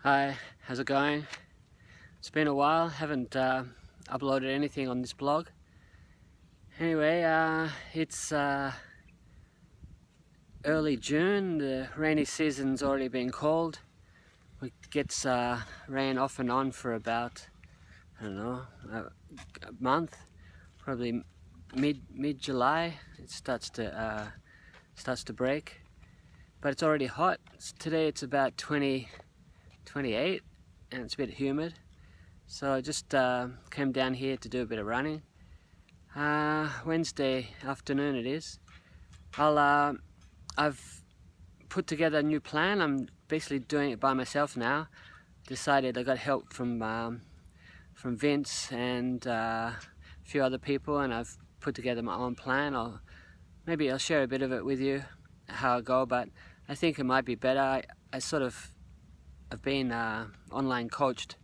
Hi, how's it going? It's been a while, haven't uploaded anything on this blog. Anyway, it's early June, the rainy season's already been called. It gets rain off and on for about, I don't know, a month, probably mid-July. It starts to break, but it's already hot. Today it's about 28 and it's a bit humid. So I just came down here to do a bit of running. Wednesday afternoon it is. I've put together a new plan. I'm basically doing it by myself now. Decided I got help from Vince and a few other people, and I've put together my own plan. Maybe I'll share a bit of it with you, how I go, but I think it might be better. I've been online coached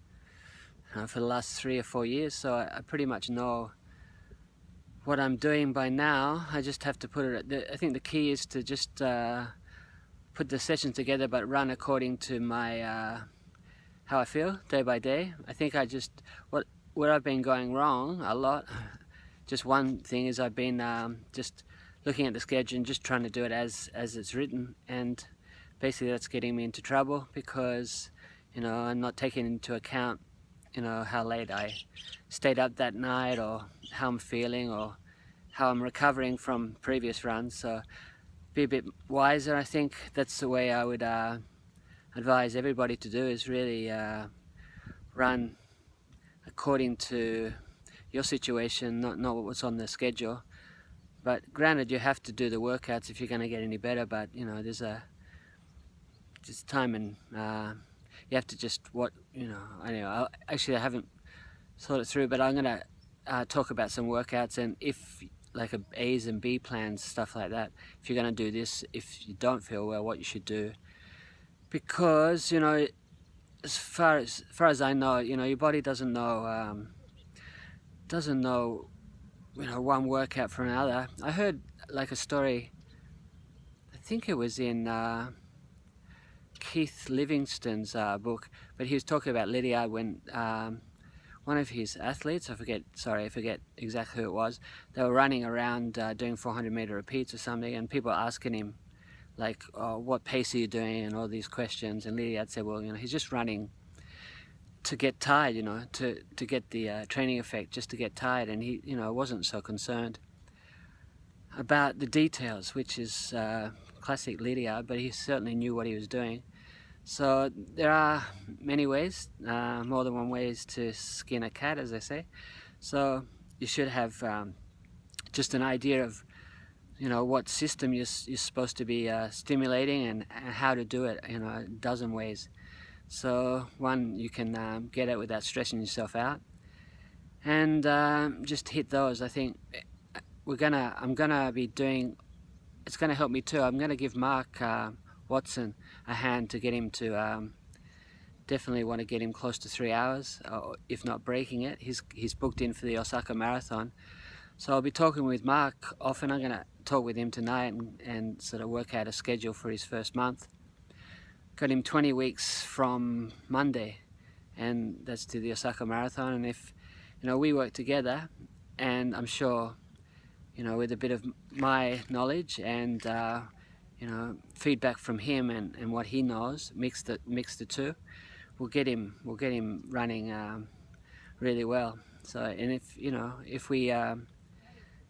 for the last 3 or 4 years, so I pretty much know what I'm doing by now. I just have to put it. I think the key is to just put the sessions together, but run according to my how I feel day by day. I think where I've been going wrong a lot. Just one thing is I've been just looking at the schedule and just trying to do it as it's written, and basically that's getting me into trouble because I'm not taking into account how late I stayed up that night, or how I'm feeling, or how I'm recovering from previous runs. So be a bit wiser. I think that's the way I would advise everybody to do, is really run according to your situation, not what's on the schedule. But granted, you have to do the workouts if you're going to get any better, but there's just time, and you have to just anyway, I haven't thought it through, but I'm gonna talk about some workouts, and if like A's and B plans, stuff like that. If you're gonna do this, if you don't feel well, what you should do, because as far as I know, your body doesn't know one workout from another. I heard like a story. I think it was in Keith Livingston's book, but he was talking about Lydia when one of his athletes, I forget exactly who it was, they were running around doing 400-meter repeats or something, and people asking him like, oh, what pace are you doing, and all these questions, and Lydia said, well, he's just running to get tired, to get the training effect, just to get tired, and he wasn't so concerned about the details, which is classic Lydia, but he certainly knew what he was doing. So there are many ways, more than one ways to skin a cat, as they say. So you should have just an idea of what system you're supposed to be stimulating, and how to do it, a dozen ways. So one, you can get it without stressing yourself out, and just hit those. I think I'm gonna be doing. It's gonna help me too. I'm gonna give Mark Watson a hand to get him to definitely want to get him close to 3 hours, if not breaking it. He's booked in for the Osaka Marathon, so I'll be talking with Mark often. I'm gonna talk with him tonight and sort of work out a schedule for his first month. Got him 20 weeks from Monday, and that's to the Osaka Marathon. And if we work together, and I'm sure with a bit of my knowledge and feedback from him and what he knows, mix the two, we'll get him running really well. So, and if we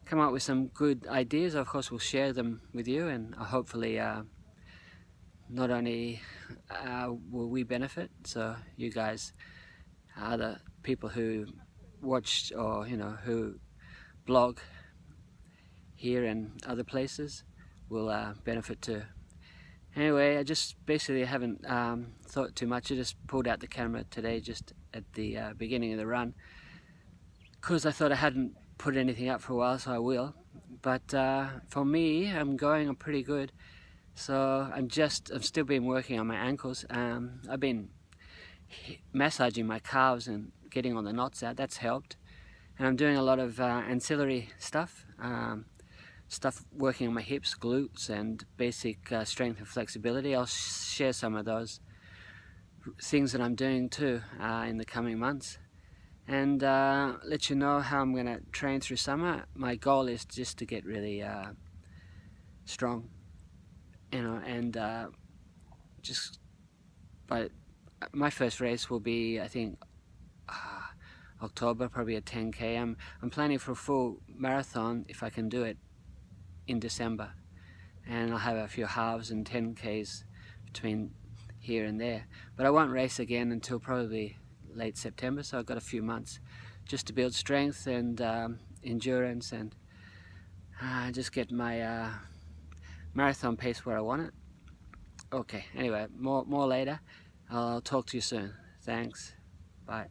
come up with some good ideas, of course we'll share them with you, and hopefully not only will we benefit, so you guys, other people who watch or who blog here and other places, will benefit too. Anyway, I just basically haven't thought too much. I just pulled out the camera today just at the beginning of the run, because I thought I hadn't put anything up for a while, so I will. But for me, I'm pretty good. So I've still been working on my ankles. I've been massaging my calves and getting all the knots out. That's helped. And I'm doing a lot of ancillary stuff. Stuff working on my hips, glutes, and basic strength and flexibility. I'll share some of those things that I'm doing too in the coming months, and let you know how I'm going to train through summer. My goal is just to get really strong, you know, and just, but my first race will be, I think, October, probably a 10k. I'm planning for a full marathon if I can do it in December, and I'll have a few halves and 10ks between here and there, but I won't race again until probably late September, so I've got a few months just to build strength and endurance, and just get my marathon pace where I want it. Okay, anyway, more later. I'll talk to you soon. Thanks. Bye.